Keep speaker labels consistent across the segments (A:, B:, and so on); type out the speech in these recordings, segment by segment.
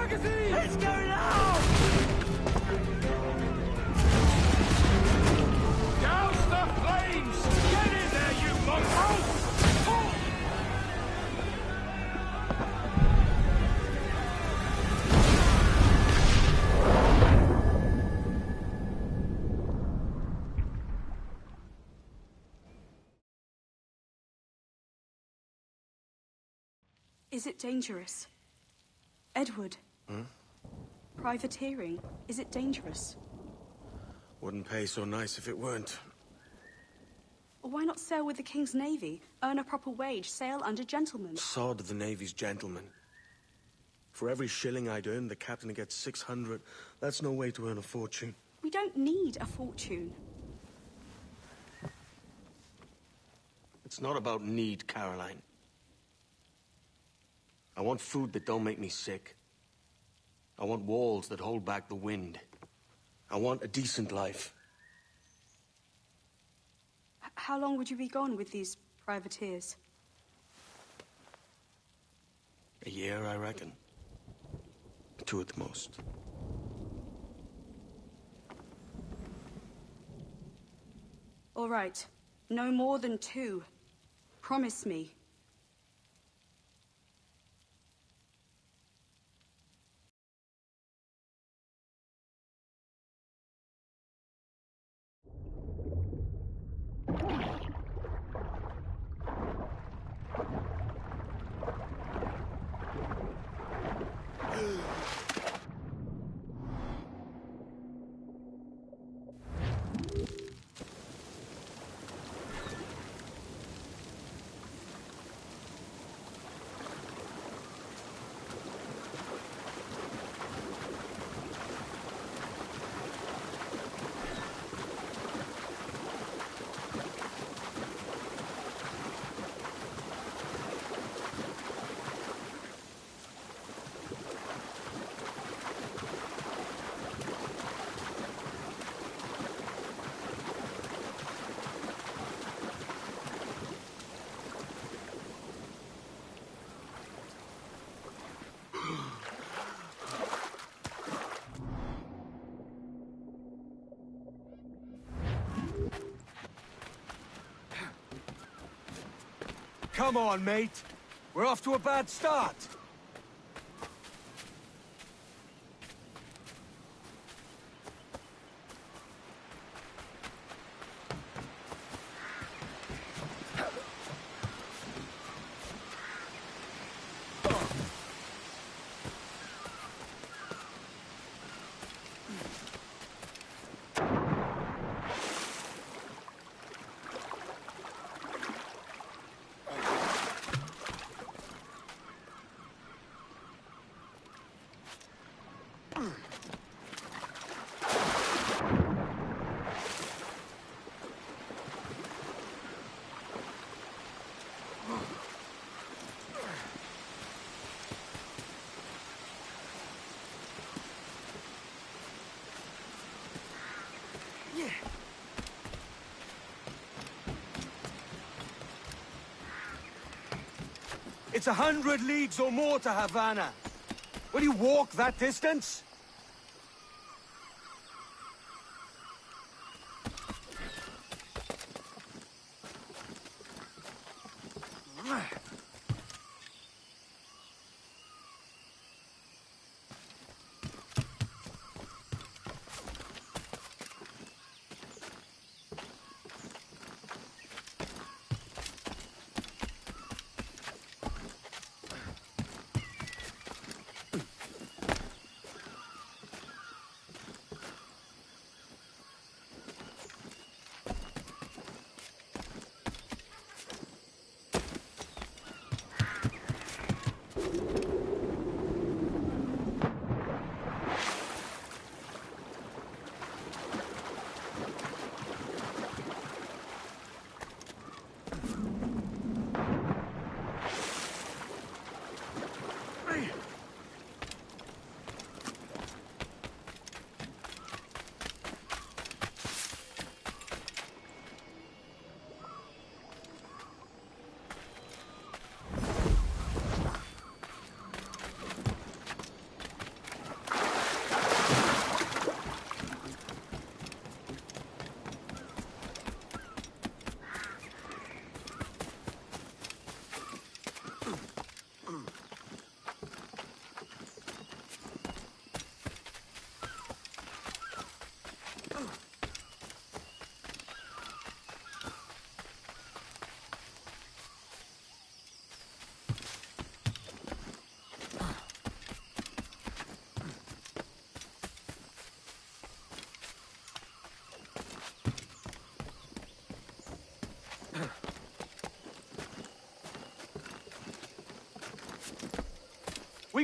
A: magazine!
B: It's going out!
A: Douse the flames! Get in there, you mongrel!
C: Is it dangerous? Edward? Privateering, is it dangerous?
D: Wouldn't pay so nice if it weren't.
C: Why not sail with the King's Navy? Earn a proper wage, sail under gentlemen.
D: Sod the Navy's gentlemen. For every shilling I'd earn, the captain gets 600. That's no way to earn a fortune.
C: We don't need a fortune.
D: It's not about need, Caroline. I want food that don't make me sick. I want walls that hold back the wind. I want a decent life.
C: How long would you be gone with these privateers?
D: A year, I reckon. 2 at the most.
C: All right. No more than 2. Promise me.
B: Come on, mate. We're off to a bad start. It's 100 leagues or more to Havana. Will you walk that distance?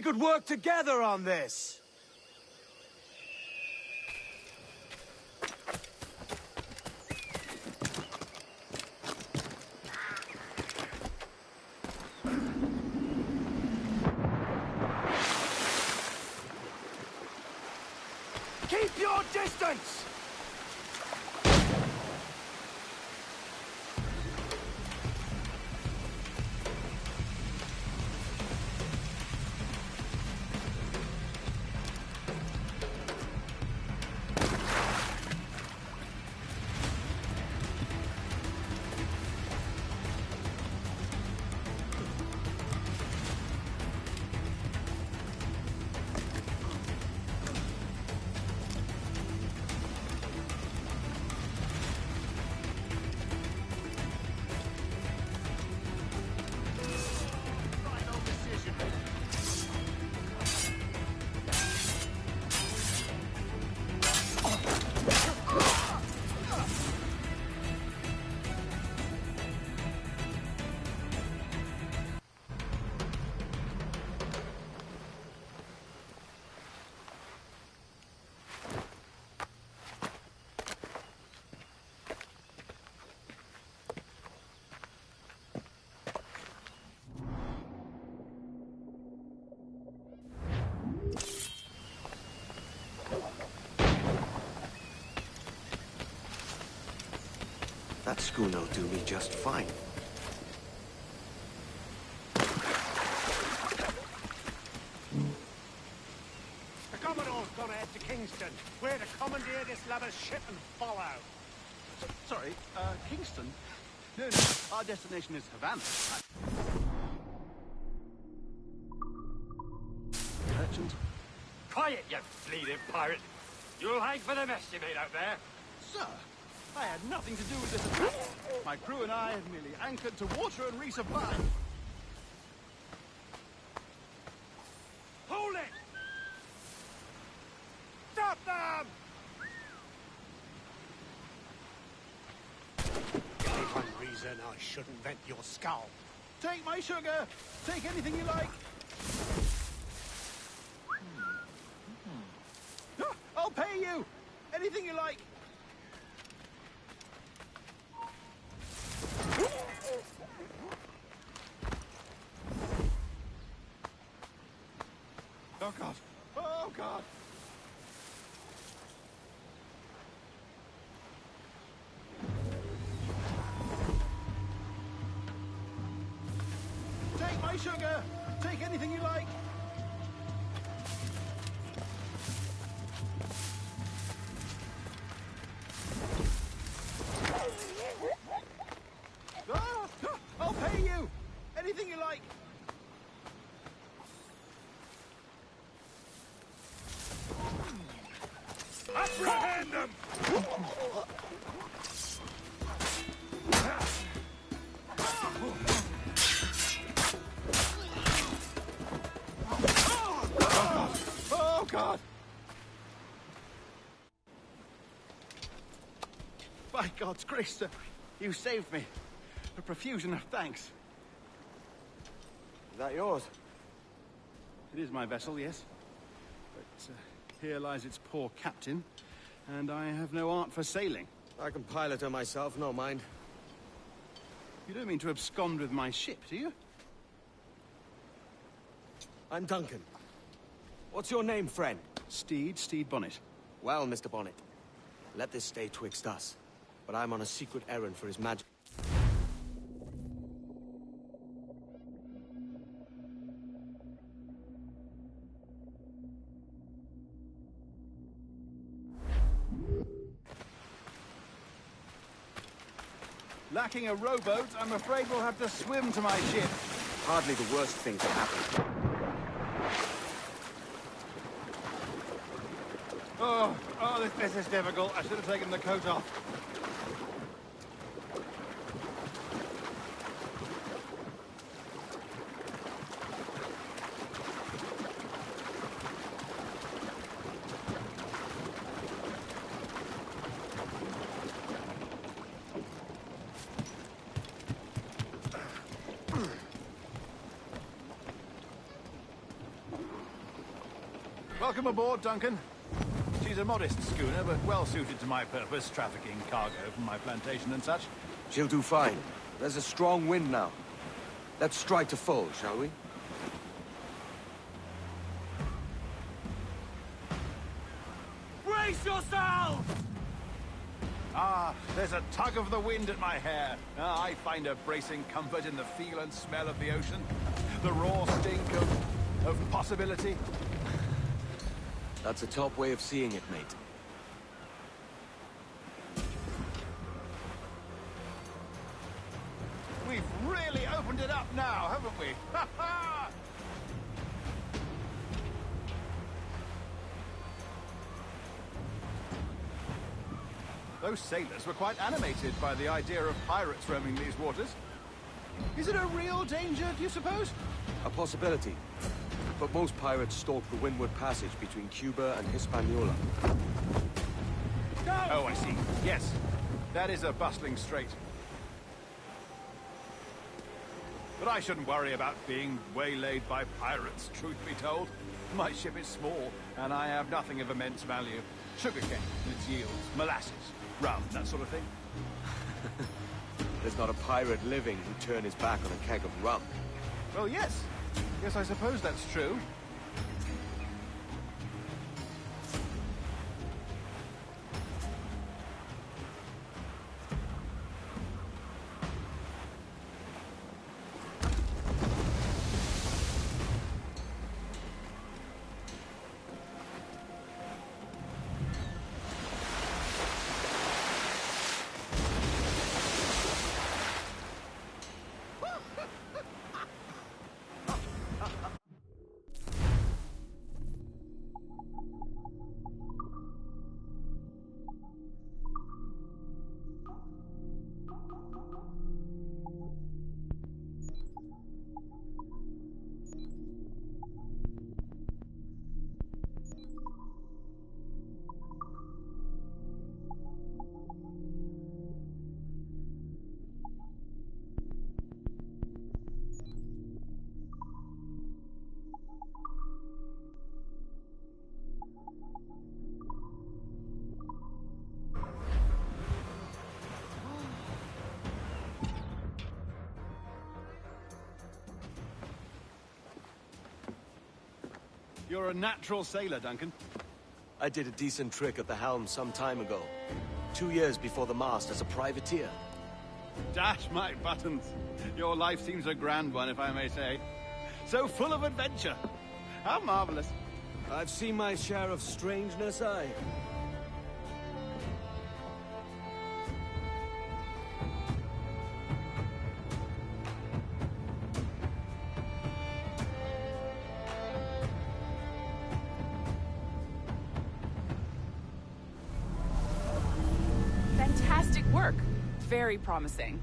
B: could work together on this.
A: Keep your distance!
D: That schooner'll do me just fine.
A: The Commodore's gone ahead to Kingston. We're to commandeer this lover's ship and follow.
E: Sorry, Kingston? No, our destination is Havana. Merchant?
A: Quiet, you bleeding pirate! You'll hang for the mess you made out there.
E: Sir, I had nothing to do with this attack. My crew and I had merely anchored to water and resupply.
A: Hold it! Stop them! Only one reason I shouldn't vent your skull.
E: Take my sugar! Take anything you like! I'll pay you! Anything you like! Oh, God. Oh, God. Take my sugar! Take anything you like! I'll pay you! Anything you like!
A: Apprehend them!
E: Oh, God! By God's grace, sir, you saved me. A profusion of thanks.
B: Is that yours?
E: It is my vessel, yes. But here lies its poor captain, and I have no art for sailing.
B: I can pilot her myself, no mind.
E: You don't mean to abscond with my ship, do you?
B: I'm Duncan. What's your name, friend?
E: Steed Bonnet.
B: Well, Mr. Bonnet, let this stay twixt us. But I'm on a secret errand for His Majesty.
E: Lacking a rowboat, I'm afraid we'll have to swim to my ship.
B: Hardly the worst thing to happen.
E: Oh, this is difficult. I should have taken the coat off. Welcome aboard, Duncan. She's a modest schooner, but well suited to my purpose, trafficking cargo from my plantation and such.
B: She'll do fine. There's a strong wind now. Let's strike to full, shall we?
D: Brace yourselves!
E: Ah, there's a tug of the wind at my hair. I find a bracing comfort in the feel and smell of the ocean. The raw stink of possibility.
B: That's a top way of seeing it, mate.
E: We've really opened it up now, haven't we? Ha ha! Those sailors were quite animated by the idea of pirates roaming these waters. Is it a real danger, do you suppose?
B: A possibility. But most pirates stalk the windward passage between Cuba and Hispaniola.
E: Oh, I see. Yes. That is a bustling strait. But I shouldn't worry about being waylaid by pirates, truth be told. My ship is small, and I have nothing of immense value. Sugarcane and its yields, molasses, rum, that sort of thing.
B: There's not a pirate living who'd turn his back on a keg of rum.
E: Well, yes. Yes, I suppose that's true. You're a natural sailor, Duncan.
B: I did a decent trick at the helm some time ago. 2 years before the mast as a privateer.
E: Dash my buttons. Your life seems a grand one, if I may say. So full of adventure. How marvelous.
B: I've seen my share of strangeness, aye.
F: Fantastic work. Very promising.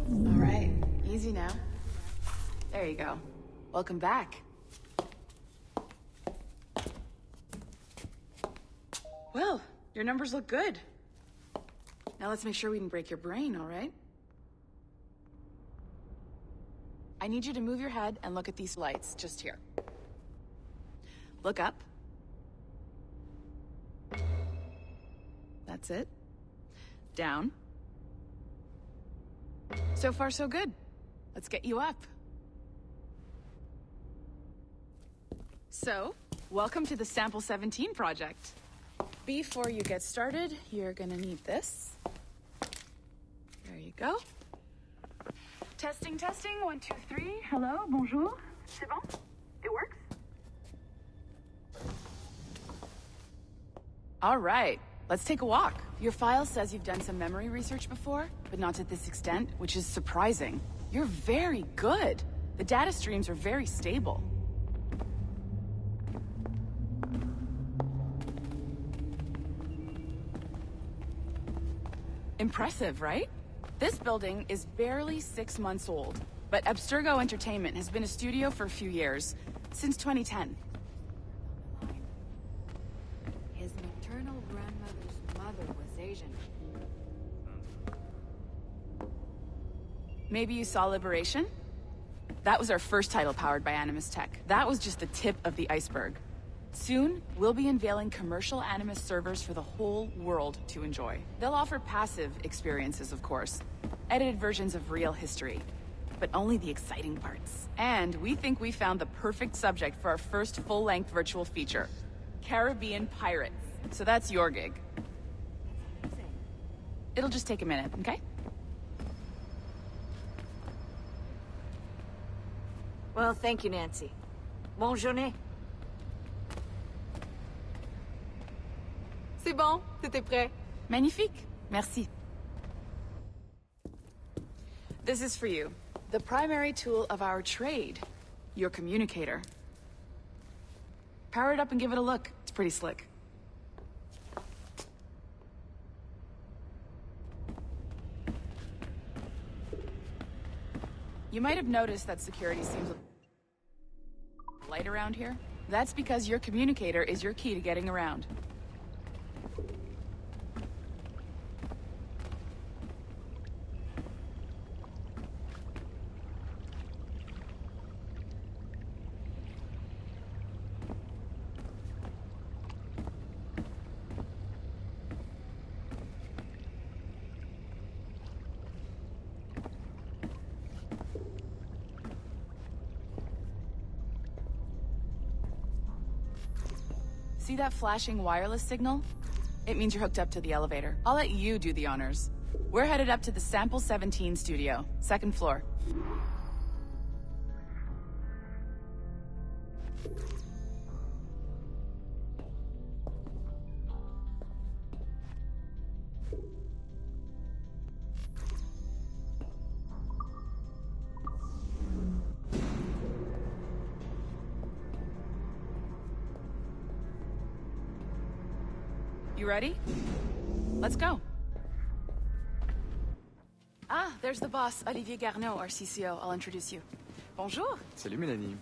F: All right, easy now. There you go. Welcome back. Well, your numbers look good. Now let's make sure we can break your brain, all right? I need you to move your head and look at these lights, just here. Look up. That's it. Down. So far, so good. Let's get you up. So, welcome to the Sample 17 project. Before you get started, you're gonna need this. There you go. Testing, testing, 1, 2, 3. Hello, bonjour. C'est bon? It works? All right, let's take a walk. Your file says you've done some memory research before, but not to this extent, which is surprising. You're very good. The data streams are very stable. Impressive, right? This building is barely 6 months old, but Abstergo Entertainment has been a studio for a few years, since 2010.
G: grandmother's mother was Asian.
F: Maybe you saw Liberation? That was our first title powered by Animus Tech. That was just the tip of the iceberg. Soon, we'll be unveiling commercial Animus servers for the whole world to enjoy. They'll offer passive experiences, of course. Edited versions of real history. But only the exciting parts. And we think we found the perfect subject for our first full-length virtual feature. Caribbean pirates. So that's your gig. It'll just take a minute, okay?
G: Well, thank you, Nancy. Bonne journée. C'est bon, t'étais prêt.
F: Magnifique. Merci. This is for you. The primary tool of our trade. Your communicator. Power it up and give it a look. It's pretty slick. You might have noticed that security seems light around here. That's because your communicator is your key to getting around. See that flashing wireless signal? It means you're hooked up to the elevator. I'll let you do the honors. We're headed up to the Sample 17 studio, 2nd floor. You ready? Let's go. Ah, there's the boss, Olivier Garneau, our CCO. I'll introduce you. Bonjour.
H: Salut, Mélanie.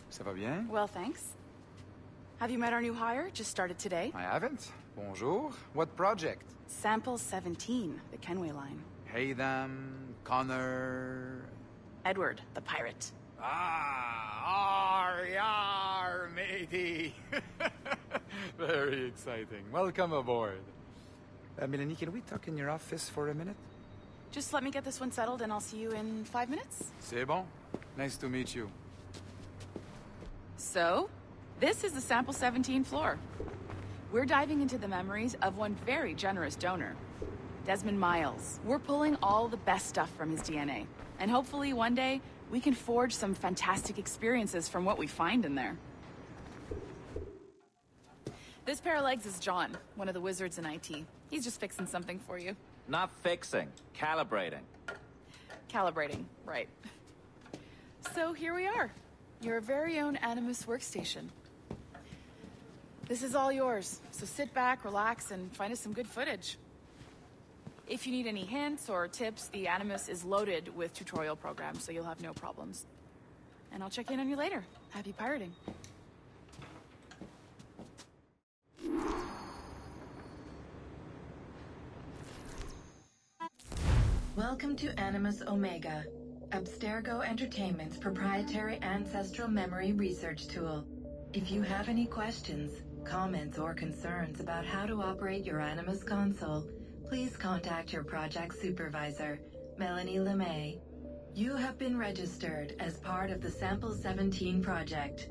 H: Ça va bien?
F: Well, thanks. Have you met our new hire? Just started today.
H: I haven't. Bonjour. What project?
F: Sample 17, the Kenway line.
H: Hey them, Connor...
F: Edward, the pirate.
H: Ah, yar, matey. Very exciting. Welcome aboard. Mélanie, can we talk in your office for a minute?
F: Just let me get this one settled and I'll see you in 5 minutes.
H: C'est bon. Nice to meet you.
F: So, this is the Sample 17 floor. We're diving into the memories of one very generous donor, Desmond Miles. We're pulling all the best stuff from his DNA. And hopefully one day, we can forge some fantastic experiences from what we find in there. This pair of legs is John, one of the wizards in IT. He's just fixing something for you.
I: Not fixing, calibrating.
F: Calibrating, right. So here we are, your very own Animus workstation. This is all yours, so sit back, relax, and find us some good footage. If you need any hints or tips, the Animus is loaded with tutorial programs, so you'll have no problems. And I'll check in on you later. Happy pirating.
J: Welcome to Animus Omega, Abstergo Entertainment's proprietary ancestral memory research tool. If you have any questions, comments, or concerns about how to operate your Animus console, please contact your project supervisor, Melanie LeMay. You have been registered as part of the Sample 17 project.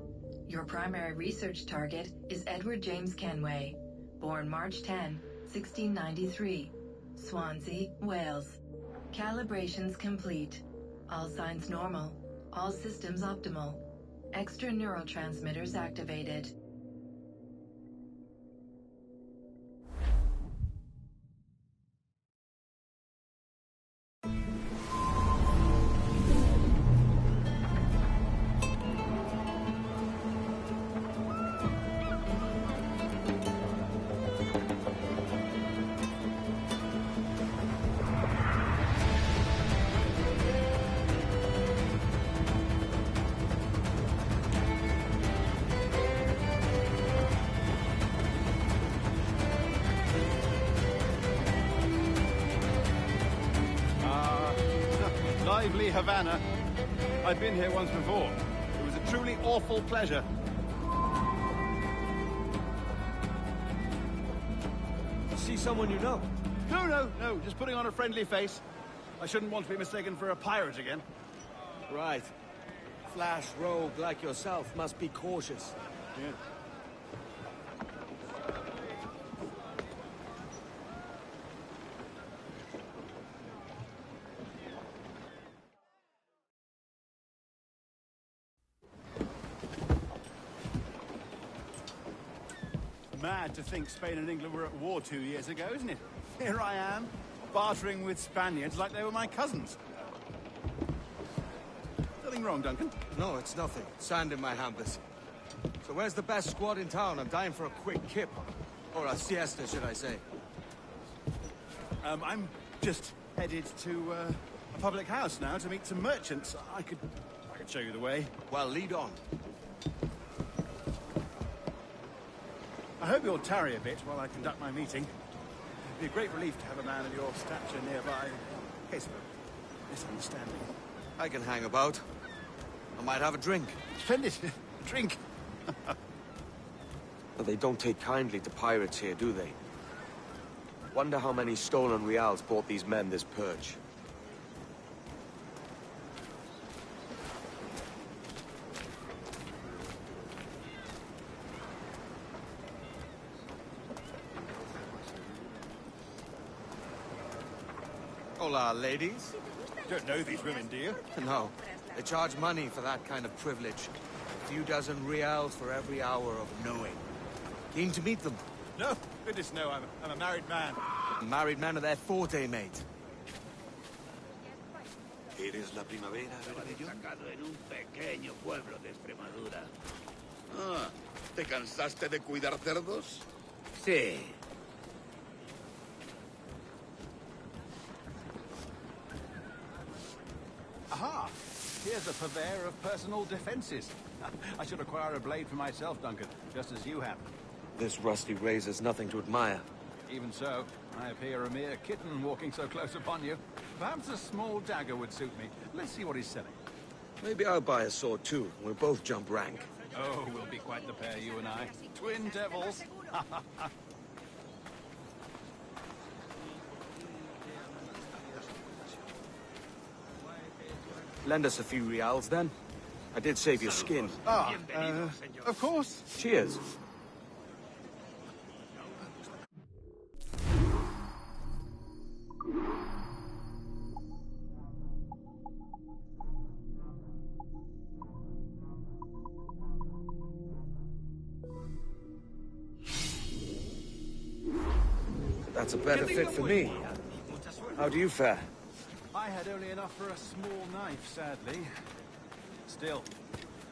J: Your primary research target is Edward James Kenway, born March 10, 1693, Swansea, Wales. Calibrations complete. All signs normal. All systems optimal. Extra neurotransmitters activated.
E: lovely Havana. I've been here once before. It was a truly awful pleasure.
B: See someone you know?
E: No, just putting on a friendly face. I shouldn't want to be mistaken for a pirate again.
B: Right. Flash rogue like yourself must be cautious.
E: Yeah. Mad to think Spain and England were at war 2 years ago, isn't it? Here I am, bartering with Spaniards like they were my cousins. Nothing wrong, Duncan?
B: No, it's nothing. Sand in my hampers. So where's the best squad in town? I'm dying for a quick kip. Or a siesta, should I say.
E: I'm just headed to a public house now to meet some merchants. I could show you the way.
B: Well, lead on.
E: I hope you'll tarry a bit while I conduct my meeting. It'd be a great relief to have a man of your stature nearby, in case of a misunderstanding.
B: I can hang about. I might have a drink.
E: Splendid. Drink.
D: But they don't take kindly to pirates here, do they? Wonder how many stolen reals bought these men this purge.
B: Hola, ladies.
E: Don't know these women, do you?
B: No. They charge money for that kind of privilege. A few dozen reals for every hour of knowing. Keen to meet them?
E: No. Goodness, no. I'm a married man.
B: A married man of their forte, mate.
K: ¿Eres la primavera, Vermelho? Sacado en un pequeño pueblo de Extremadura. Ah, ¿te cansaste de cuidar cerdos? Sí.
E: Aha! Here's a purveyor of personal defenses. I should acquire a blade for myself, Duncan, just as you have.
D: This rusty razor's nothing to admire.
E: Even so, I appear a mere kitten walking so close upon you. Perhaps a small dagger would suit me. Let's see what he's selling.
D: Maybe I'll buy a sword too. We'll both jump rank.
E: Oh, we'll be quite the pair, you and I. Twin devils.
D: Lend us a few reals, then. I did save your skin.
E: Of course.
D: Cheers. That's a better fit for me. How do you fare?
E: I had only enough for a small knife, sadly. Still,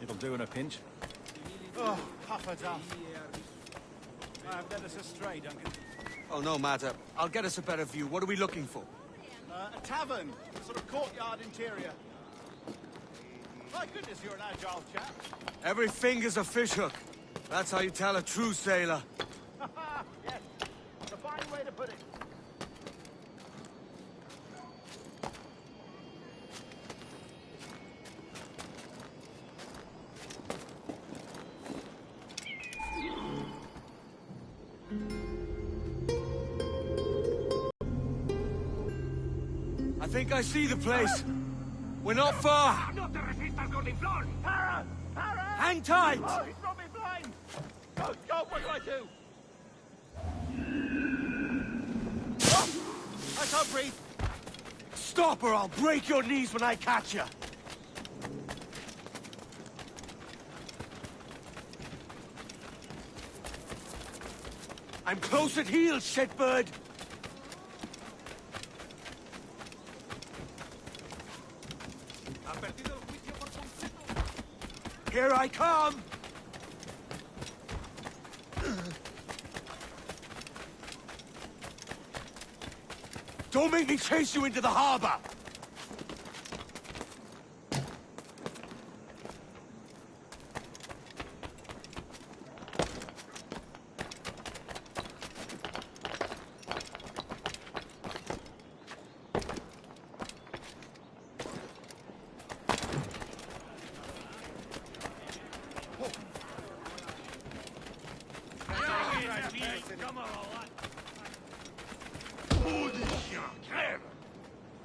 E: it'll do in a pinch. Oh, Puffer-Duff. I've led us astray, Duncan.
B: Oh, no matter. I'll get us a better view. What are we looking for?
E: A tavern. A sort of courtyard interior. My goodness, you're an agile chap.
B: Every finger's a fishhook. That's how you tell a true sailor.
E: Yes. A fine way to put it.
B: I think I see the place. We're not far.
A: No te resistas, gordinflón!
E: Para! Para!
B: Hang tight!
E: Oh, he's brought me blind! Oh, God, what do I do? Oh, I can't breathe.
B: Stop or I'll break your knees when I catch you. I'm close at heel, shitbird. Here I come! Don't make me chase you into the harbor!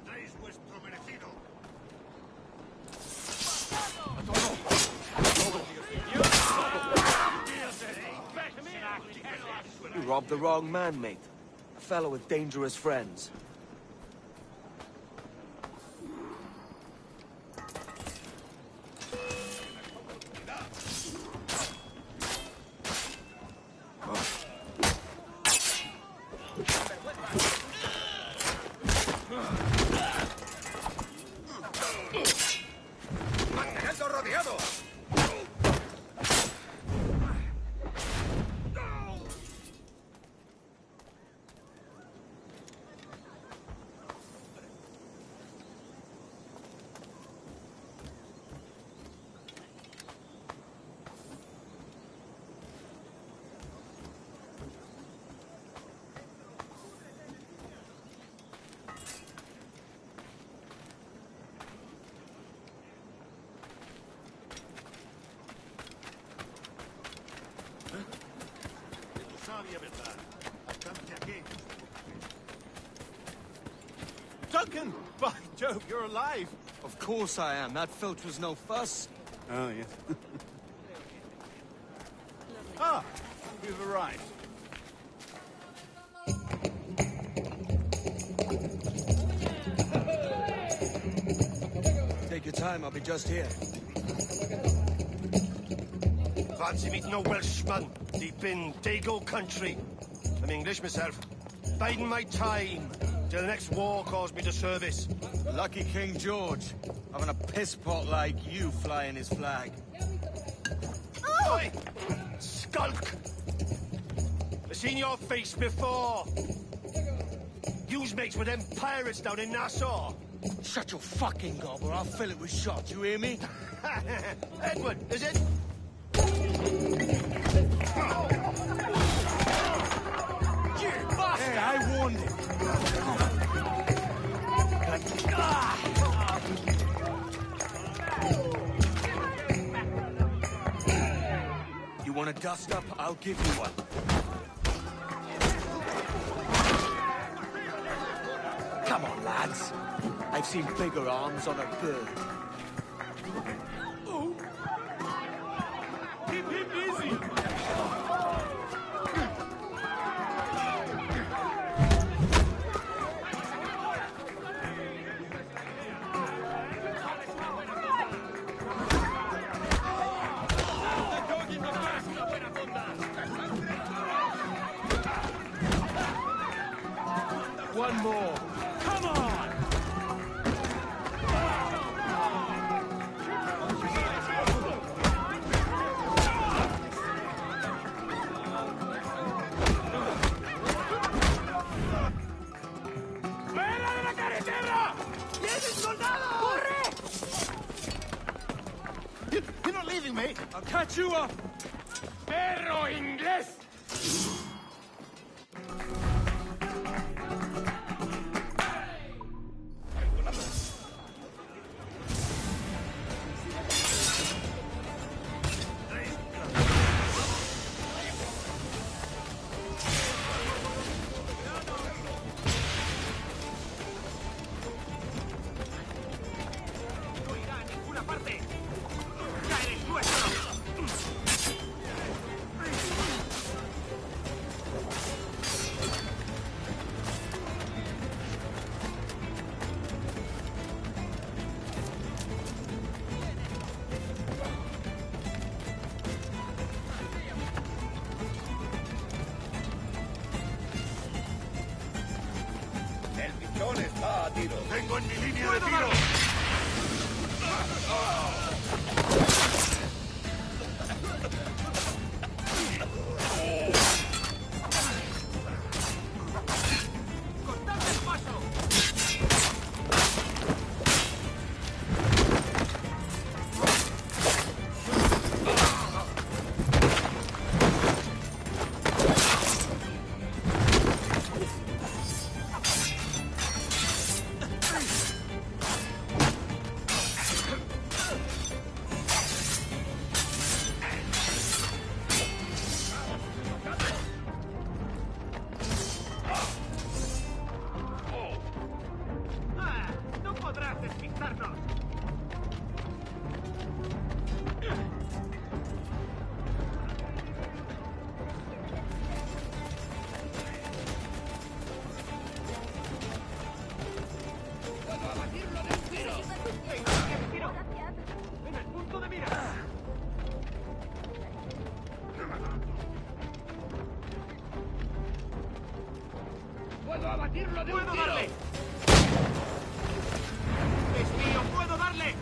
A: Traéis vuestro merecido.
D: You robbed the wrong man, mate. A fellow with dangerous friends.
A: ¡Mantenedlo rodeado!
E: Duncan! By Jove, you're alive!
B: Of course I am. That filch was no fuss.
E: Oh, yes. Ah, we've arrived.
B: Take your time, I'll be just here.
A: Fancy meeting no Welshman deep in Dago country. I'm English myself. Biding my time till the next war calls me to service.
B: Lucky King George, having a piss pot like you flying his flag.
A: Oi! Skulk! I've seen your face before. You's mates with them pirates down in Nassau.
B: Shut your fucking gob or I'll fill it with shot, you hear me?
A: Edward, is it? You bastard!
B: Hey, I warned him. You want a dust up? I'll give you one. Come on, lads. I've seen bigger arms on a bird.
A: Keep him busy!
B: One more.
A: Come on! ¡Fuera de la carretera! ¡Vienen soldados! ¡Corre! You're not leaving me.
B: I'll catch you up.
A: ¡Perro inglés!
K: El pichón está a tiro.
A: ¡Tengo en mi línea de tiro!
K: ¡Puedo abatirlo de un tiro!
B: Darle! ¡Es mío! ¡Puedo darle!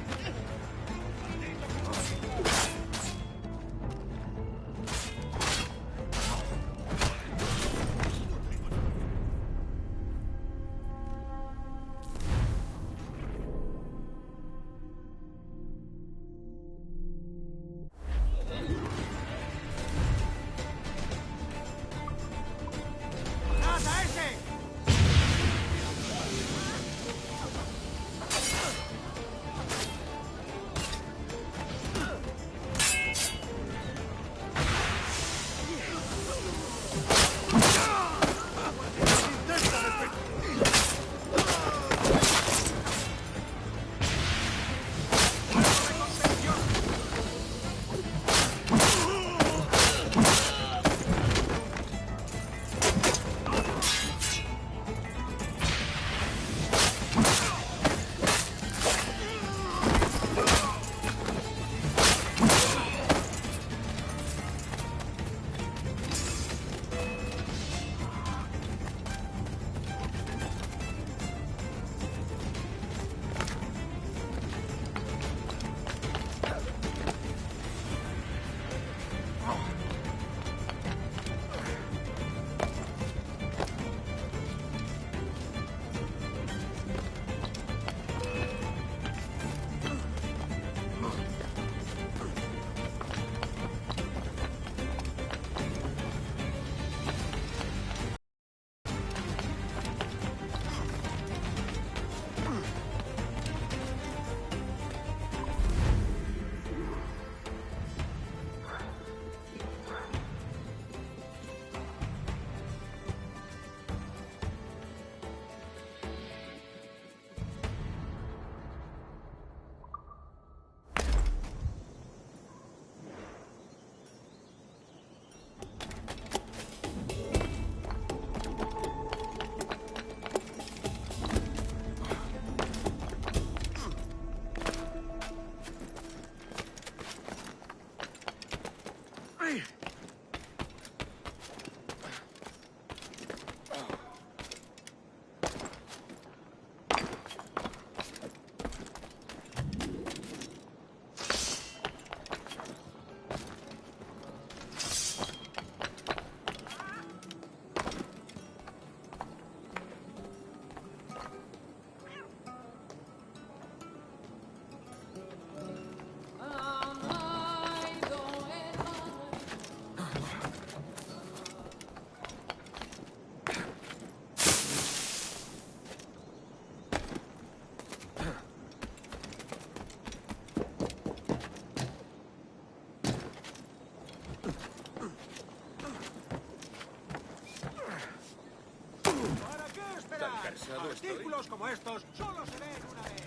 B: Artículos como estos solo se ven una vez.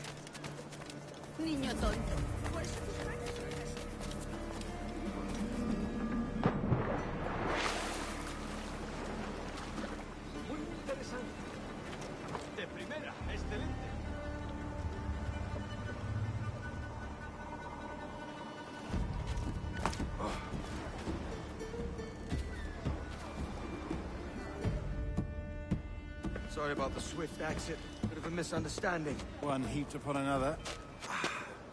L: Niño tonto. Pues...
A: Muy interesante. De primera, excelente.
D: Sorry about the swift exit. Bit of a misunderstanding.
E: One heaped upon another.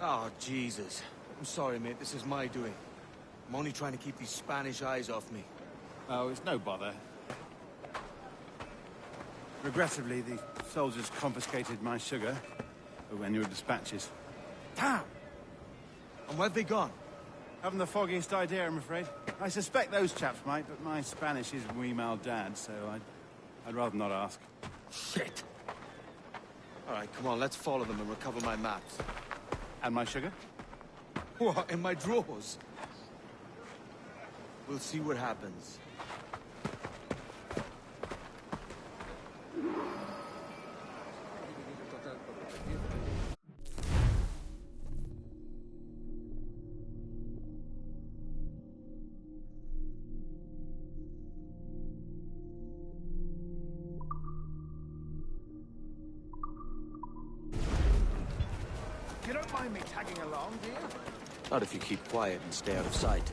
D: Oh, Jesus. I'm sorry, mate. This is my doing. I'm only trying to keep these Spanish eyes off me.
E: Oh, it's no bother. Regrettably, the soldiers confiscated my sugar when your dispatches.
D: Damn! And where've they gone?
E: Haven't the foggiest idea, I'm afraid. I suspect those chaps might, but my Spanish is wee mal dad, so I'd rather not ask.
D: Shit! All right, come on, let's follow them and recover my maps.
E: And my sugar?
D: What, in my drawers? We'll see what happens.
E: You don't mind me tagging along, do you?
D: Not if you keep quiet and stay out of sight.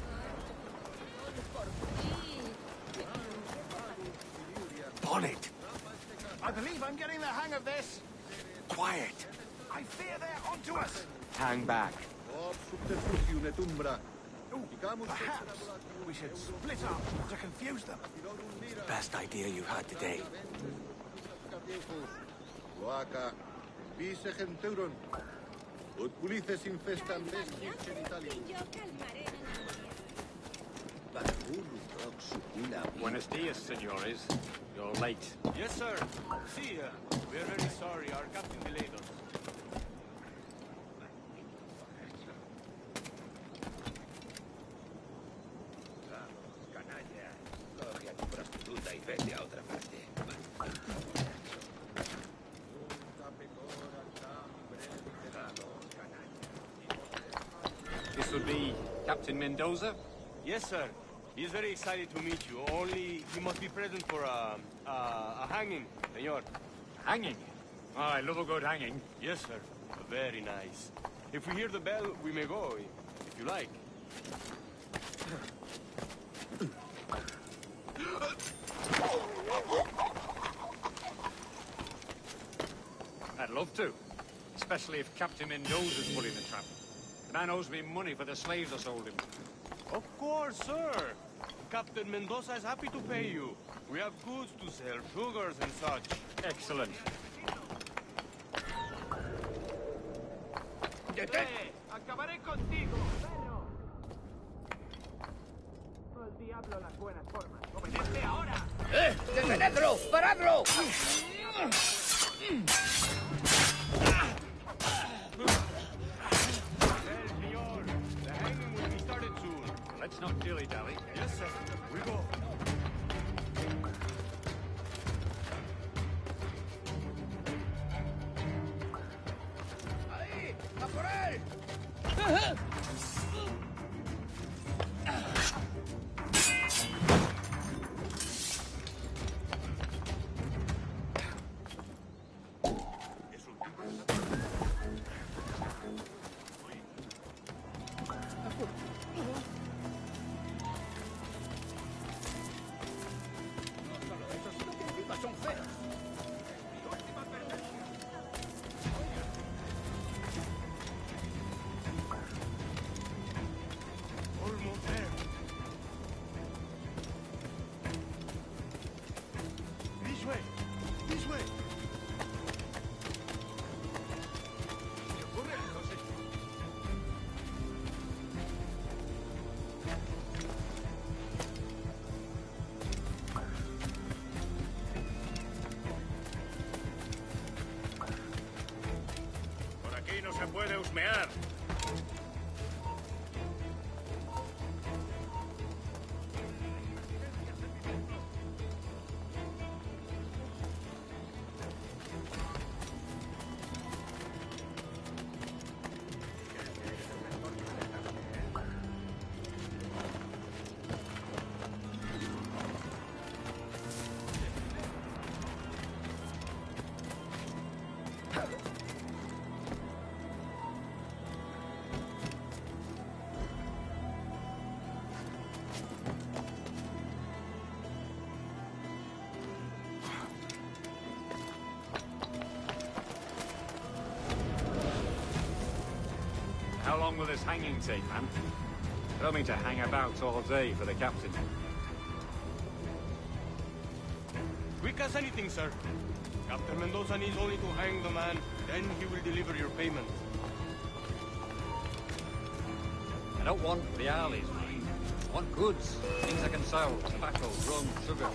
D: Bonnet!
E: I believe I'm getting the hang of this.
D: Quiet.
E: I fear they're onto us.
D: Hang back.
E: Perhaps we should split up to confuse them.
D: Best idea you've had today.
M: Buenos dias, senores. You're late.
A: Yes, sir. See, we're very sorry. Our captain delayed us.
M: This would be Captain Mendoza?
A: Yes, sir. He's very excited to meet you. Only he must be present for a hanging, senor.
M: Hanging? Oh, I love a good hanging.
A: Yes, sir. Very nice. If we hear the bell, we may go, if you like.
M: I'd love to. Especially if Captain Mendoza's pulling the trap. The man owes me money for the slaves I sold him.
A: Of course, sir. Captain Mendoza is happy to pay you. We have goods to sell, sugars and such.
M: Excellent.
E: Acabaré contigo, perro. El diablo las buenas formas. ¡Obedece ahora!
K: ¡Detenedlo! ¡Paradlo!
M: Let's not dilly-dally.
A: Yes, sir. We go.
K: ¡Ahí! ¡A por él!
A: Puede husmear.
M: How long will this hanging take, man? I don't mean to hang about all day for the captain.
A: Quick as anything, sir. Captain Mendoza needs only to hang the man, then he will deliver your payment.
M: I don't want reales, man. I want goods. Things I can sell. Tobacco, rum, sugar.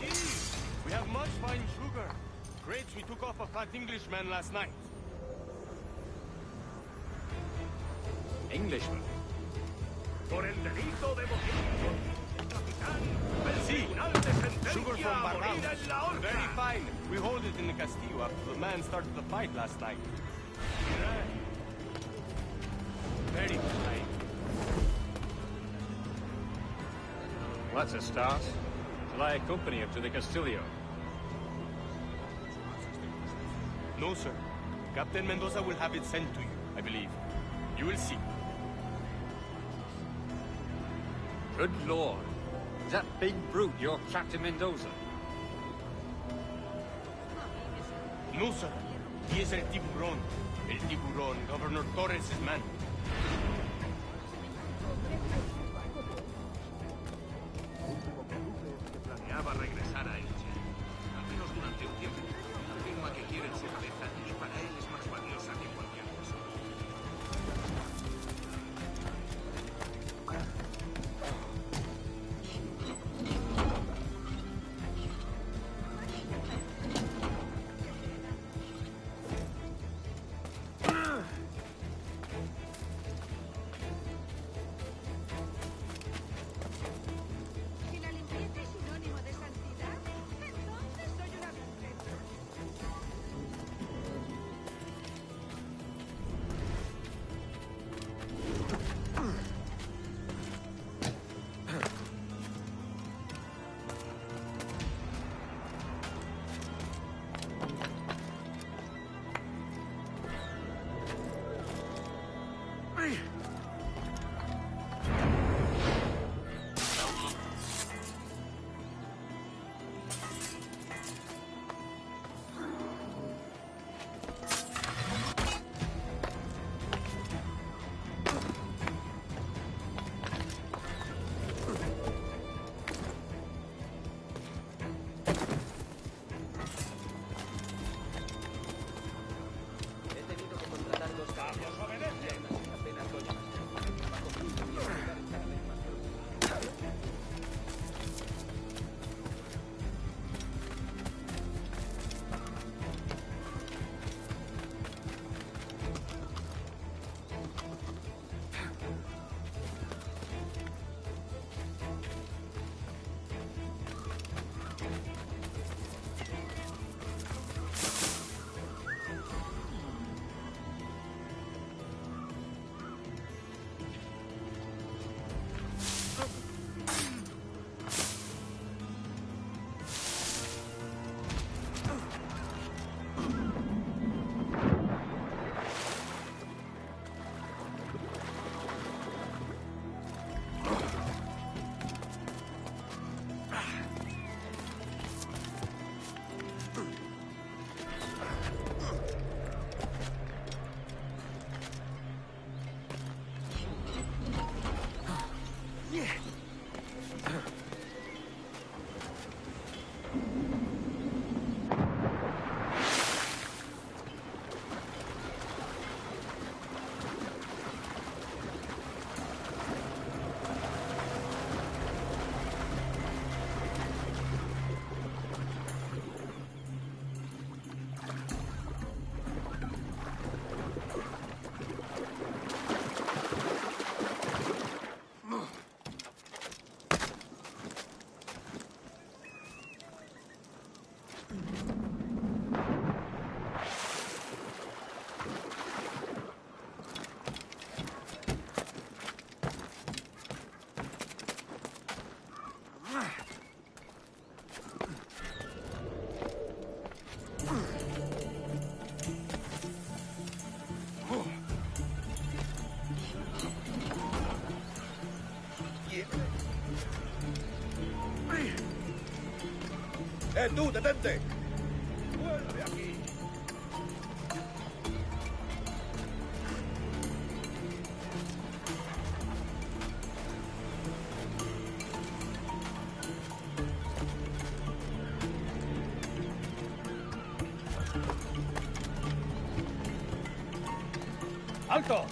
A: Easy. We have much fine sugar. Crates we took off a fat Englishman last night.
M: Englishman?
A: Por el delito de Sí, sugar from Barbados. Very fine. We hold it in the Castillo after the man started the fight last night. Very fine.
M: Well, that's a start. Shall I accompany him to the Castillo?
A: No, sir. Captain Mendoza will have it sent to you, I believe. You will see.
M: Good Lord. Is that big brute your Captain Mendoza?
A: No, sir. He is el tiburón. El tiburón, Governor Torres' man.
K: Planeaba regresar a Elche, al menos durante un tiempo. Afirma que quiere su cabeza y para él es más valiosa que cualquier cosa.
L: Si la limpieza es sinónimo de santidad, entonces soy una virgen.
K: ¡Tú, detente! ¡Vuelve aquí!
E: ¡Alto!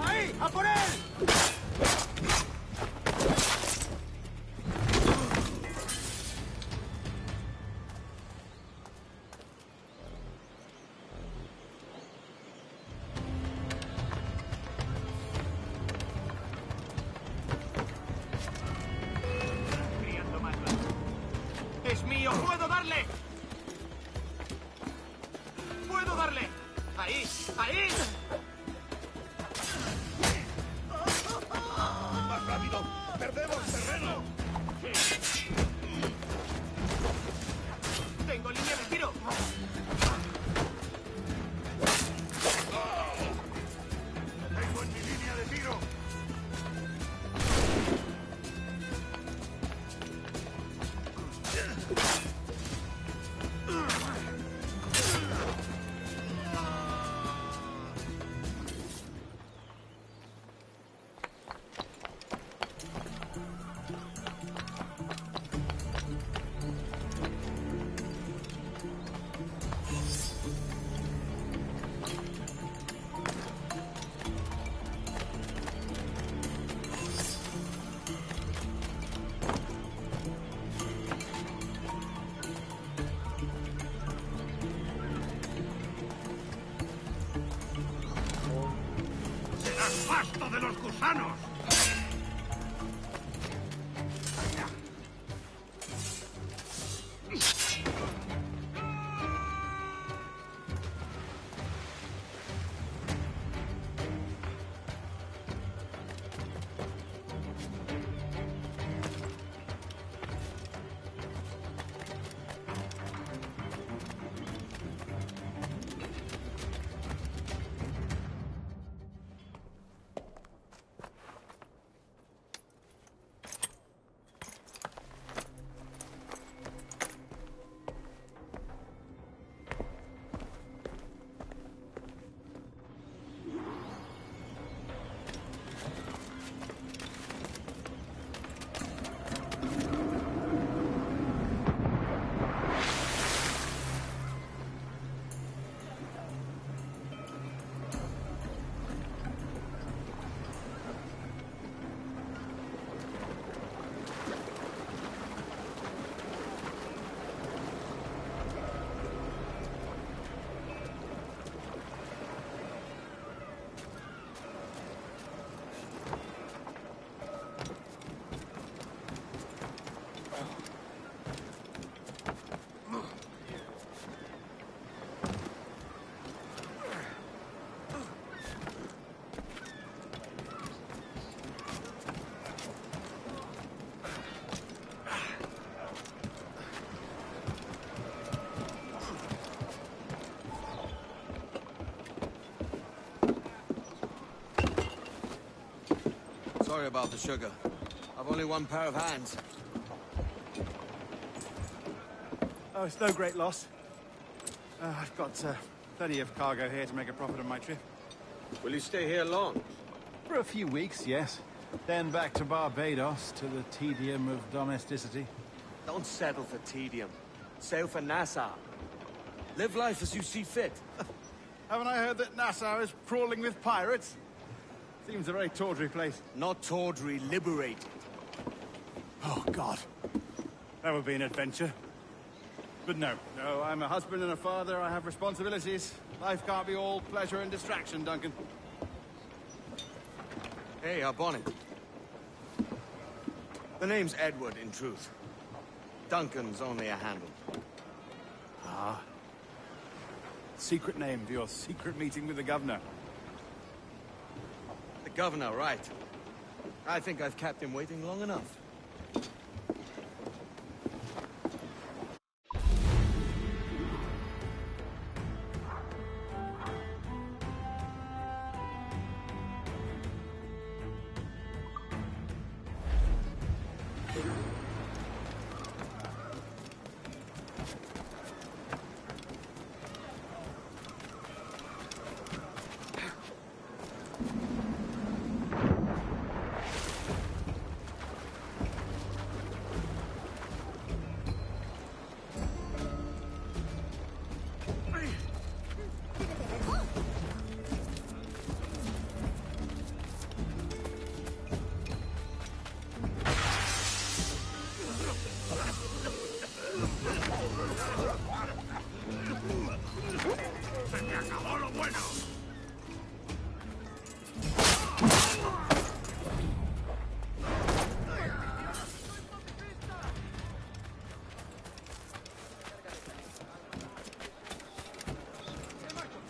A: ¡Ahí! ¡A por él! ¡Es mío! ¡Puedo darle! ¡Puedo darle! ¡Ahí! ¡Ahí!
K: ¡Más rápido! ¡Perdemos terreno!
A: ¡Tengo línea de tiro!
N: ¡Más pasto de los gusanos!
B: Sorry about the sugar. I've only one pair of hands.
E: Oh, it's no great loss. I've got plenty of cargo here to make a profit on my trip.
D: Will you stay here long?
E: For a few weeks, yes. Then back to Barbados, to the tedium of domesticity.
B: Don't settle for tedium. Sail for Nassau. Live life as you see fit.
E: Haven't I heard that Nassau is crawling with pirates? Seems a very tawdry place.
B: Not tawdry, liberated.
E: Oh, God. That would be an adventure. But no, I'm a husband and a father. I have responsibilities. Life can't be all pleasure and distraction, Duncan.
B: Hey, our bonnet. The name's Edward, in truth. Duncan's only a handle.
E: Ah. Secret name for your secret meeting with the governor.
B: The governor, right. I think I've kept him waiting long enough.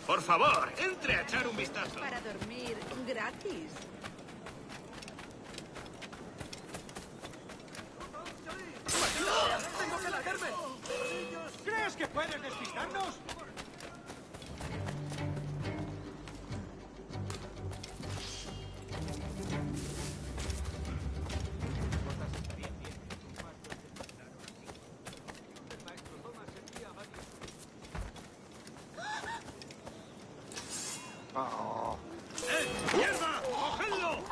N: Por favor, entre a echar un vistazo.
L: Para dormir gratis.
N: ¡Tengo que largarme! ¿Crees que puedes despistarnos?
E: ¡Mierda! ¡Cogedlo!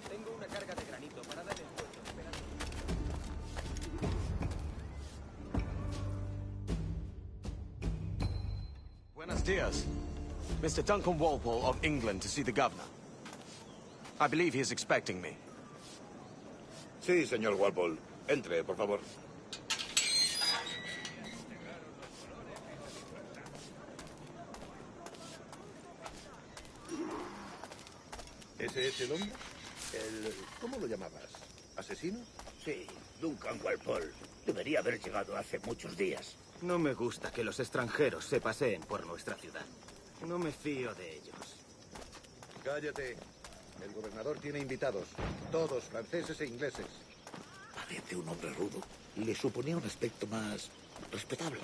D: Tengo una carga de granito para dar el puesto. Buenos dias. Mr. Duncan Walpole of England to see the governor. I believe he is expecting me.
K: Sí, señor Walpole. Entre, por favor.
O: ¿Ese es el hombre? ¿Cómo lo llamabas? ¿Asesino?
N: Sí, Duncan Walpole. Debería haber llegado hace muchos días.
P: No me gusta que los extranjeros se paseen por nuestra ciudad. No me fío de ellos.
O: Cállate. El gobernador tiene invitados. Todos franceses e ingleses.
N: Parece un hombre rudo. Le suponía un aspecto más respetable.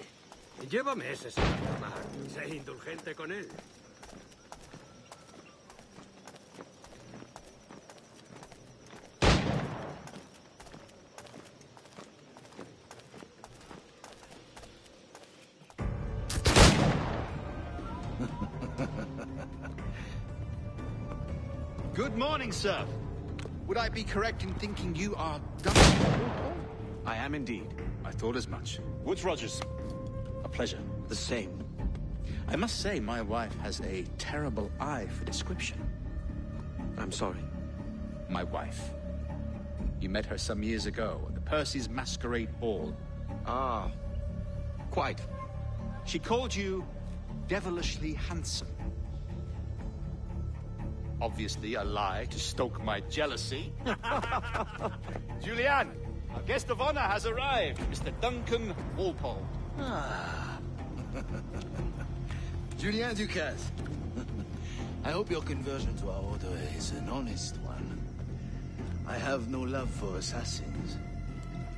M: Lleva meses sin hablar. Sé indulgente con él.
Q: Good morning, sir. Would I be correct in thinking you are Duncan?
D: I am indeed.
Q: I thought as much. Woods Rogers. A pleasure.
D: The same.
Q: I must say, my wife has a terrible eye for description.
D: I'm sorry.
Q: My wife. You met her some years ago at the Percy's Masquerade Ball.
D: Ah, quite.
Q: She called you devilishly handsome. Obviously a lie to stoke my jealousy. Julianne, our guest of honor has arrived, Mr. Duncan Walpole.
R: Ah. Julien Ducasse. I hope your conversion to our order is an honest one. I have no love for assassins,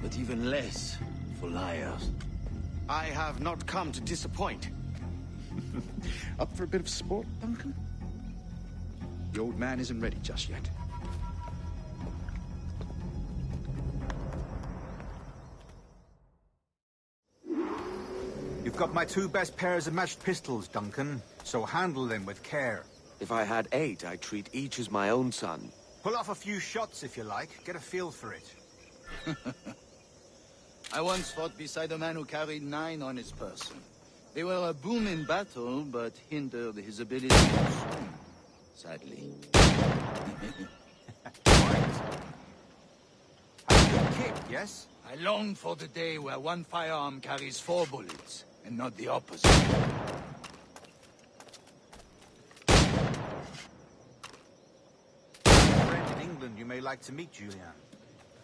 R: but even less for liars.
D: I have not come to disappoint.
Q: Up for a bit of sport, Duncan? The old man isn't ready just yet.
S: You've got my 2 best pairs of matched pistols, Duncan, so handle them with care.
D: If I had 8, I'd treat each as my own son.
S: Pull off a few shots if you like. Get a feel for it.
R: I once fought beside a man who carried 9 on his person. They were a boon in battle, but hindered his ability to swim, sadly.
S: Good kick, yes?
R: I long for the day where one firearm carries 4 bullets, and not the opposite.
S: A friend in England you may like to meet, Julian.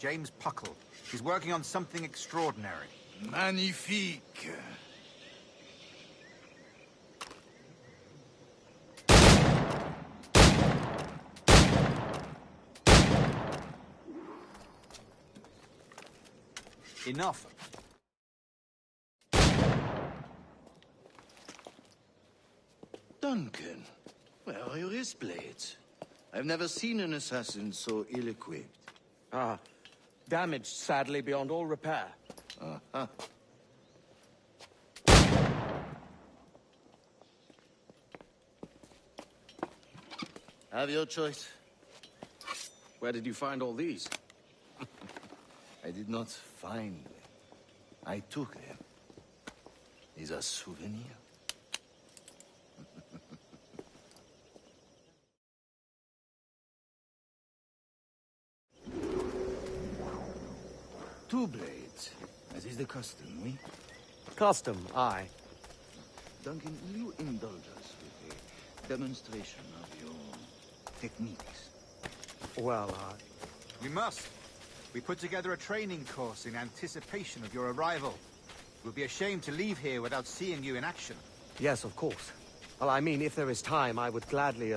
S: James Puckle. He's working on something extraordinary.
R: Magnifique.
S: Enough.
R: Duncan, where are your wrist blades? I've never seen an assassin so ill-equipped.
D: Ah, damaged, sadly, beyond all repair.
R: Uh-huh. Have your choice.
D: Where did you find all these?
R: I did not find them. I took them. These are souvenirs. Two blades, as is the custom, oui?
D: Custom, aye.
R: Duncan, will you indulge us with a demonstration of your techniques?
D: Well,
S: We must. We put together a training course in anticipation of your arrival. It would be a shame to leave here without seeing you in action.
D: Yes, of course. Well, I mean, if there is time, I would gladly,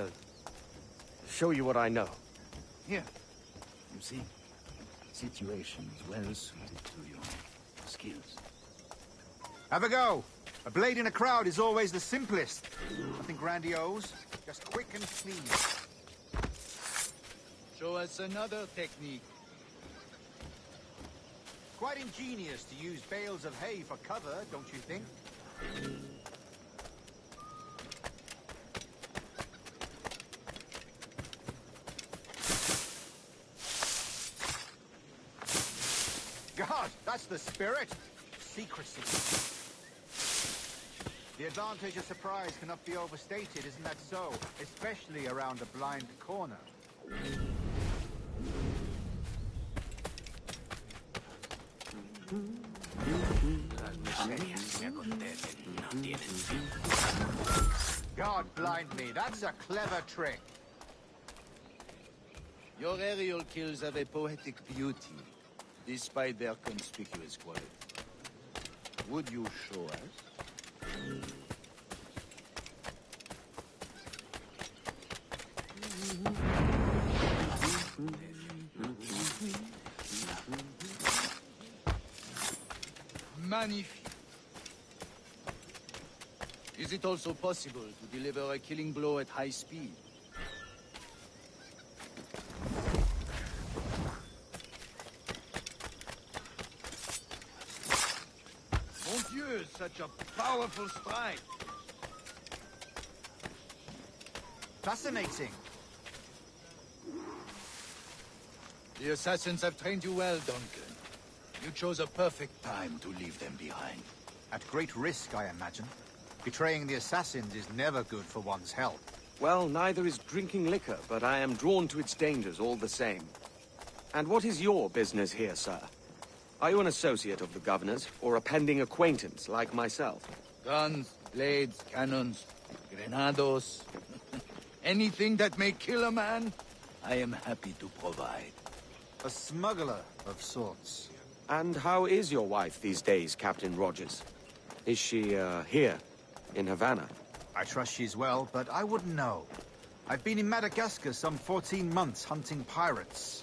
D: show you what I know.
R: Here. You see? Situations well suited to your skills.
S: Have a go. A blade in a crowd is always the simplest. Nothing grandiose, just quick and clean.
R: Show us another technique.
S: Quite ingenious to use bales of hay for cover, don't you think? God, that's the spirit. Secrecy. The advantage of surprise cannot be overstated, isn't that so? Especially around a blind corner. God blind me, that's a clever trick.
R: Your aerial kills have a poetic beauty, despite their conspicuous quality. Would you show us? Magnifique. Is it also possible to deliver a killing blow at high speed? Mon Dieu, such a powerful strike!
S: Fascinating.
R: The assassins have trained you well, Duncan. You chose a perfect time to leave them behind.
S: At great risk, I imagine. Betraying the assassins is never good for one's health.
D: Well, neither is drinking liquor, but I am drawn to its dangers all the same. And what is your business here, sir? Are you an associate of the governor's, or a pending acquaintance like myself?
R: Guns, blades, cannons, grenados. Anything that may kill a man, I am happy to provide.
S: A smuggler of sorts.
D: And how is your wife these days, Captain Rogers? Is she, here, in Havana?
S: I trust she's well, but I wouldn't know. I've been in Madagascar some 14 months hunting pirates.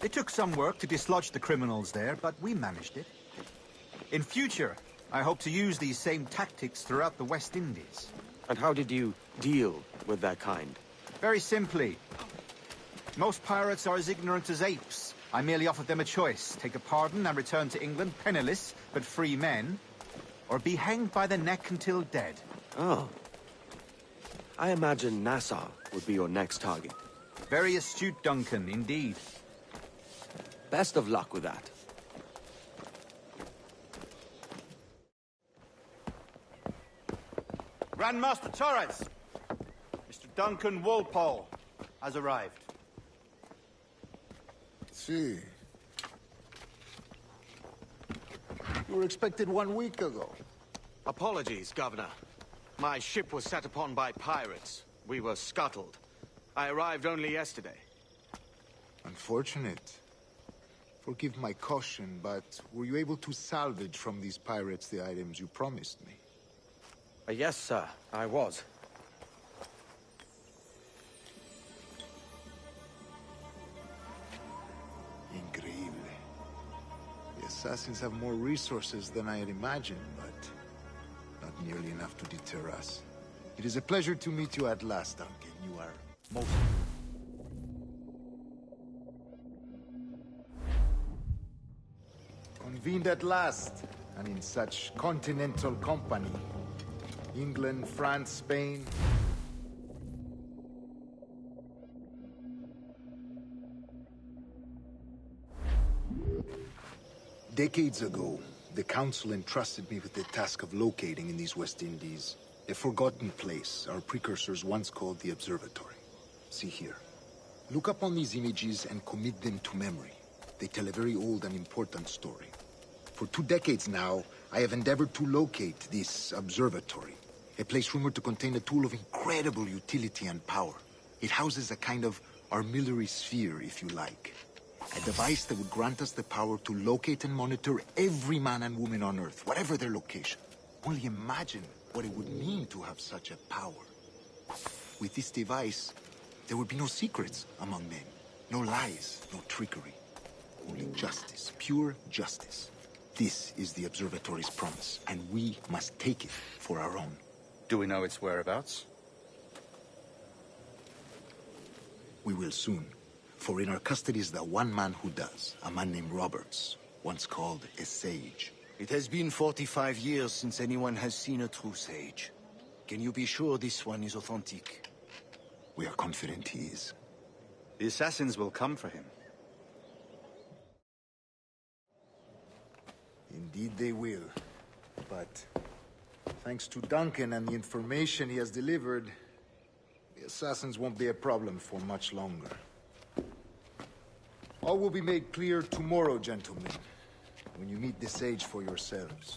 S: It took some work to dislodge the criminals there, but we managed it. In future, I hope to use these same tactics throughout the West Indies.
D: And how did you deal with that kind?
S: Very simply. Most pirates are as ignorant as apes. I merely offered them a choice. Take a pardon and return to England penniless, but free men. Or be hanged by the neck until dead.
D: Oh. I imagine Nassau would be your next target.
S: Very astute, Duncan, indeed.
D: Best of luck with that.
E: Grandmaster Torres! Mr. Duncan Walpole has arrived.
N: See. You were expected 1 week ago.
D: Apologies, Governor. My ship was set upon by pirates. We were scuttled. I arrived only yesterday.
N: Unfortunate. Forgive my caution, but were you able to salvage from these pirates the items you promised me?
D: Yes, sir, I was.
N: Increíble. The assassins have more resources than I had imagined, but not nearly enough to deter us. It is a pleasure to meet you at last, Duncan. You are most... Convened at last, and in such continental company. England, France, Spain. Decades ago, the Council entrusted me with the task of locating in these West Indies a forgotten place our precursors once called the Observatory. See here. Look upon these images and commit them to memory. They tell a very old and important story. For 2 decades now, I have endeavored to locate this observatory, a place rumored to contain a tool of incredible utility and power. It houses a kind of armillary sphere, if you like. A device that would grant us the power to locate and monitor every man and woman on Earth, whatever their location. Only imagine what it would mean to have such a power. With this device, there would be no secrets among men, no lies, no trickery. Only justice, pure justice. This is the observatory's promise, and we must take it for our own.
Q: Do we know its whereabouts?
N: We will soon. For in our custody is the one man who does, a man named Roberts, once called a sage.
R: It has been 45 years since anyone has seen a true sage. Can you be sure this one is authentic?
N: We are confident he is.
Q: The assassins will come for him.
N: Indeed they will. But Thanks to Duncan and the information he has delivered, the assassins won't be a problem for much longer. All will be made clear tomorrow, gentlemen, when you meet the sage for yourselves.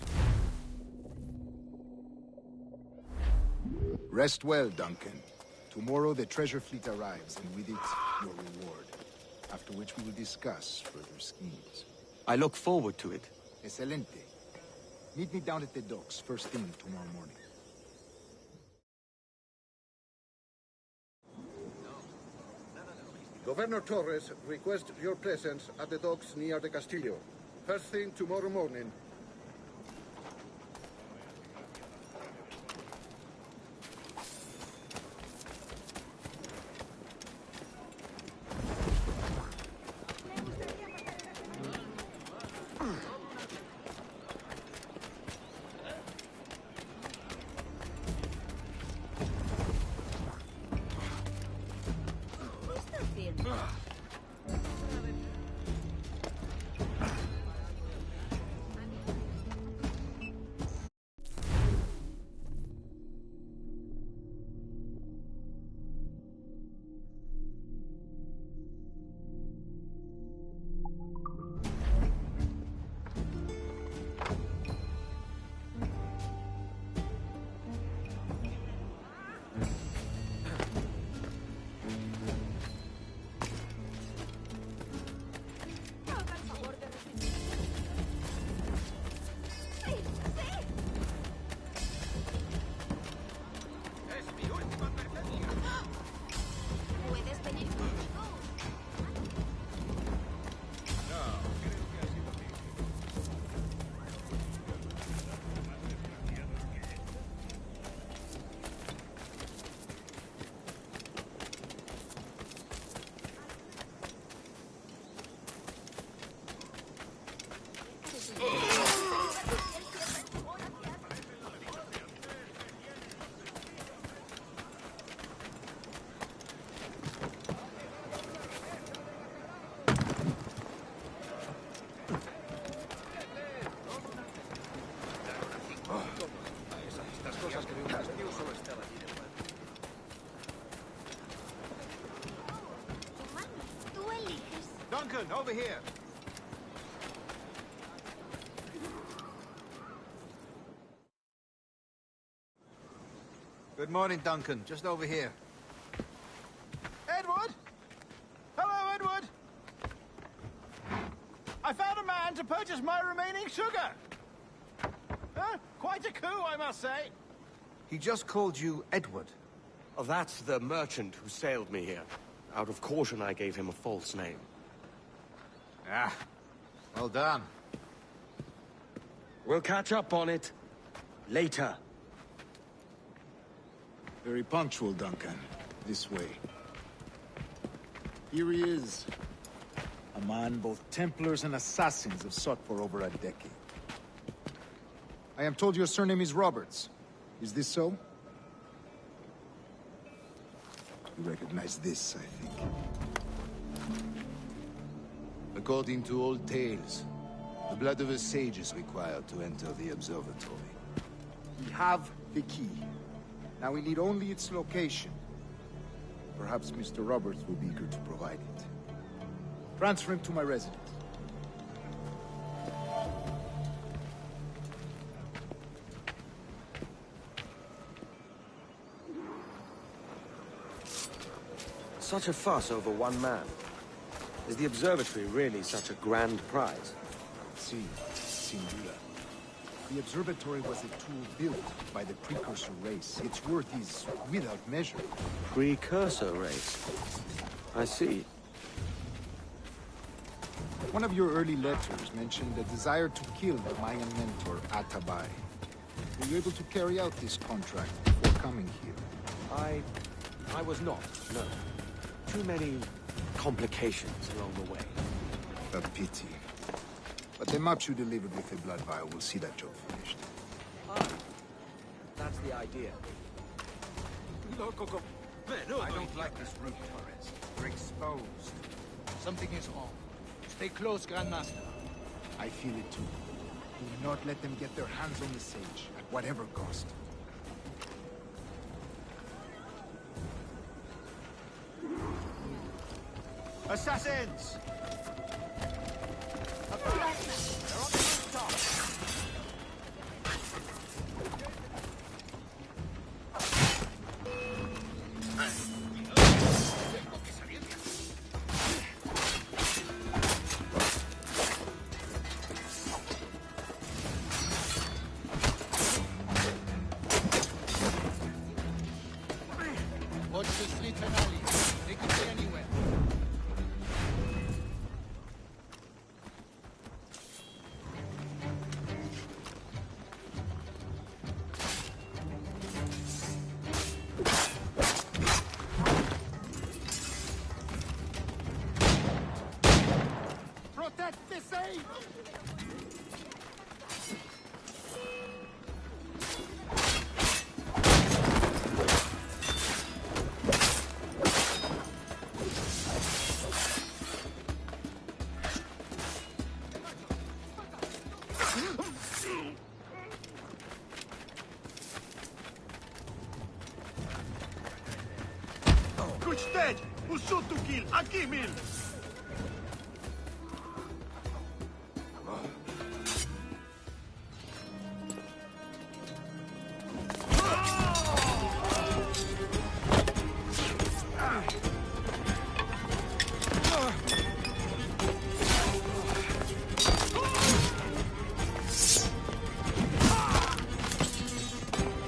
N: Rest well, Duncan. Tomorrow the treasure fleet arrives, and with it, your reward. After which we will discuss further schemes.
D: I look forward to it.
N: Excelente. Meet me down at the docks first thing tomorrow morning.
O: Governor Torres requests your presence at the docks near the Castillo. First thing tomorrow morning.
E: Duncan, over here.
S: Good morning, Duncan. Just over here.
E: Edward? Hello, Edward. I found a man to purchase my remaining sugar. Huh? Quite a coup, I must say.
S: He just called you Edward.
D: Oh, that's the merchant who sailed me here. Out of caution, I gave him a false name.
S: Ah, well done.
D: We'll catch up on it later.
N: Very punctual, Duncan. This way. Here he is. A man both Templars and assassins have sought for over a decade. I am told your surname is Roberts. Is this so? You recognize this, I think.
R: According to old tales, the blood of a sage is required to enter the observatory.
N: We have the key. Now we need only its location. Perhaps Mr. Roberts will be eager to provide it. Transfer him to my residence.
D: Such a fuss over one man. Is the observatory really such a grand prize?
N: Si, sin duda. The observatory was a tool built by the precursor race. Its worth is without measure.
D: Precursor race? I see.
N: One of your early letters mentioned a desire to kill the Mayan mentor, Atabay. Were you able to carry out this contract before coming here?
D: I was not, no. Too many complications along the way.
N: A pity. But the maps you delivered with the blood vial will see that job finished.
D: Ah, that's the idea.
S: I don't like this route, Torres. We're exposed.
B: Something is wrong. Stay close, Grandmaster.
N: I feel it too. Do not let them get their hands on the sage, at whatever cost.
B: Assassins! They're on the rooftop!
K: Watch the streets and alleys. They could be anywhere.
B: Protect the safe!
E: Good dead! Who shoot to kill? Aquí, Mil!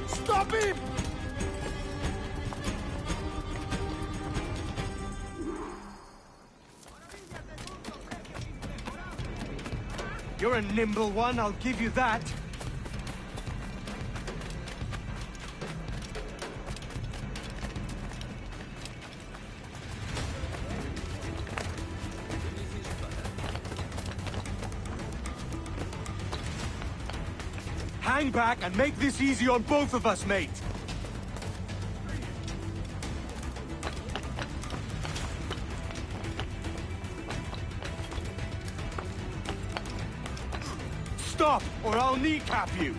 B: Stop him!
D: You're a nimble one, I'll give you that. Hang back and make this easy on both of us, mate. Stop, or I'll kneecap you!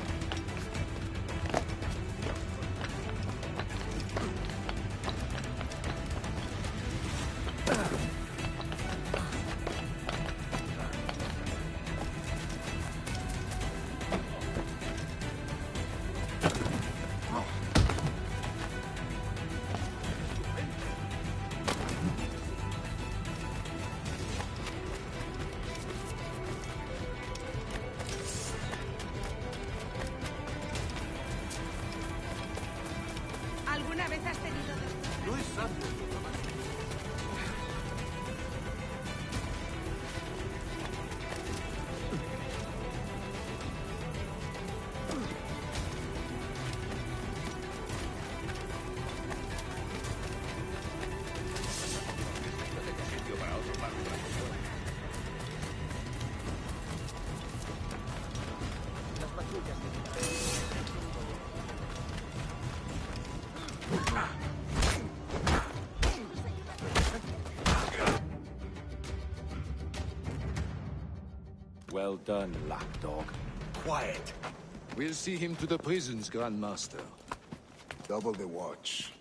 L: ¿Alguna vez has tenido dos?
B: No es sabio.
T: Well done, lapdog.
O: Quiet. We'll see him to the prisons, Grandmaster.
N: Double the watch.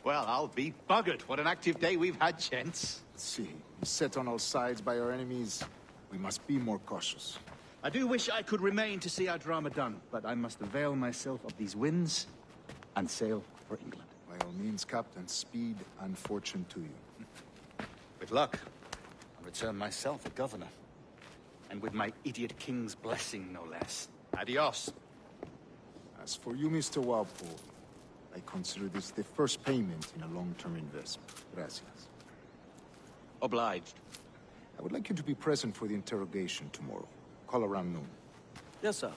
Q: Well, I'll be buggered. What an active day we've had, gents.
N: See, set on all sides by our enemies. We must be more cautious.
Q: I do wish I could remain to see our drama done, but I must avail myself of these winds and sail for England.
N: By all means, Captain, speed and fortune to you.
Q: With luck, I'll return myself a governor. And with my idiot king's blessing, no less. Adios.
N: As for you, Mr. Walpole, I consider this the first payment in a long-term investment. Gracias.
D: Obliged.
N: I would like you to be present for the interrogation tomorrow. Call around noon.
D: Yes, sir.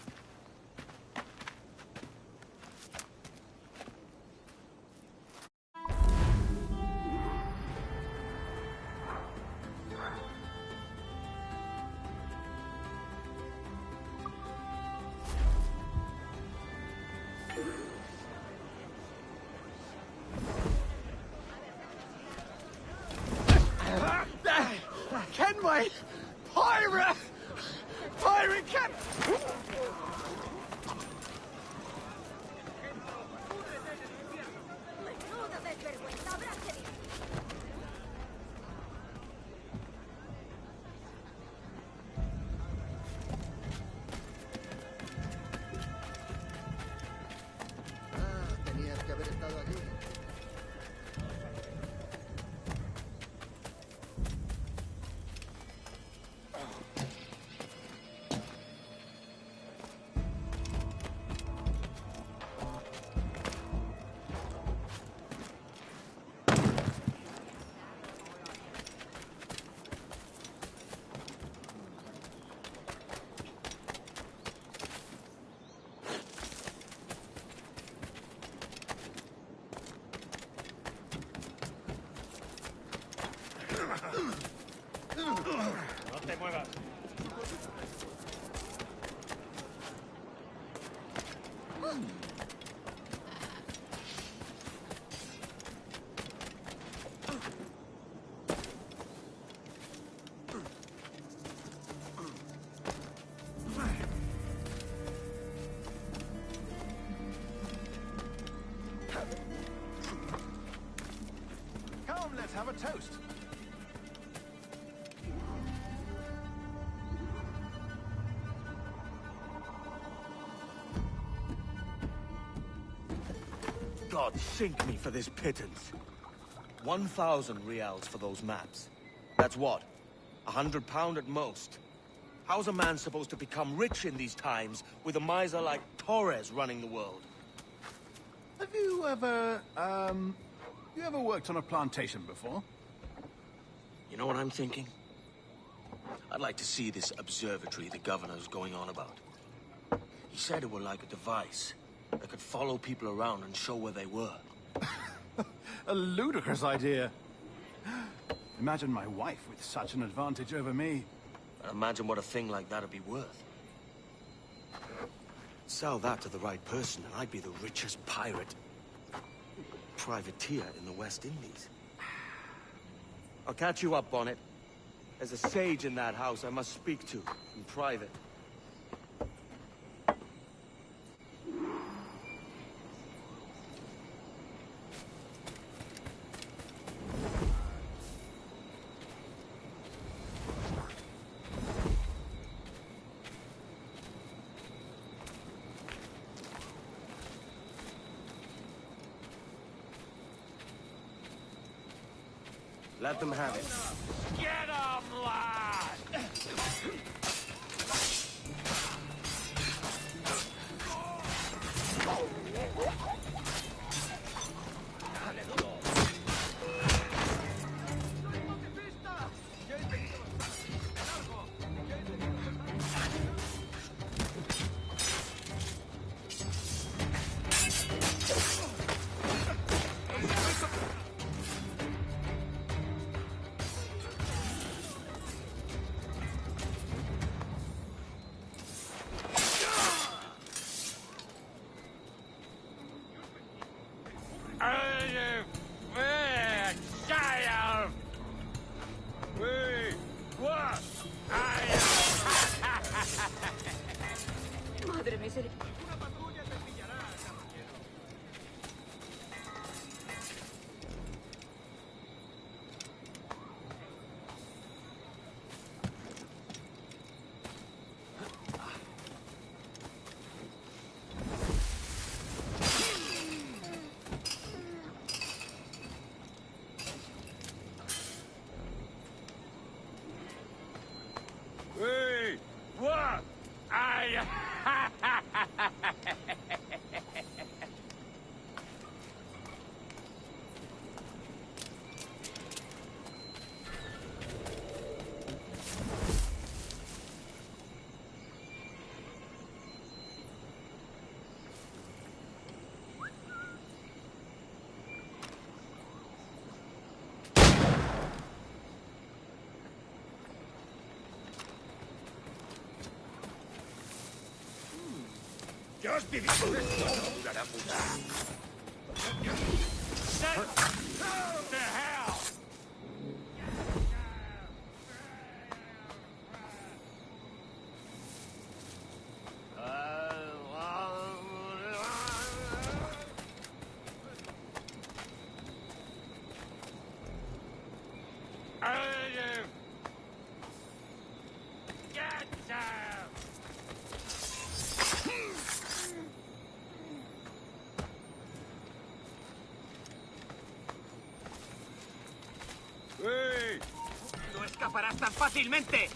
B: Kenway! Pirate! Pirate Ken!
M: muevas.
E: Come, let's have a toast.
D: God sink me for this pittance. 1,000 reals for those maps. That's what? £100 at most. How's a man supposed to become rich in these times with a miser like Torres running the world?
E: Have you ever worked on a plantation before?
D: You know what I'm thinking? I'd like to see this observatory the governor's going on about. He said it were like a device that could follow people around and show where they were.
E: A ludicrous idea. Imagine my wife with such an advantage over me.
D: And imagine what a thing like that'd be worth. Sell that to the right person and I'd be the richest pirate privateer in the West Indies. I'll catch you up on it. There's a sage in that house I must speak to in private. Let them have it.
M: Get 'em, lad!
G: Madre misericordia.
M: Hey, what?
K: ¿Ya has vivido esto? Durará mucho.
M: The hell?
P: ¡No escaparás tan fácilmente!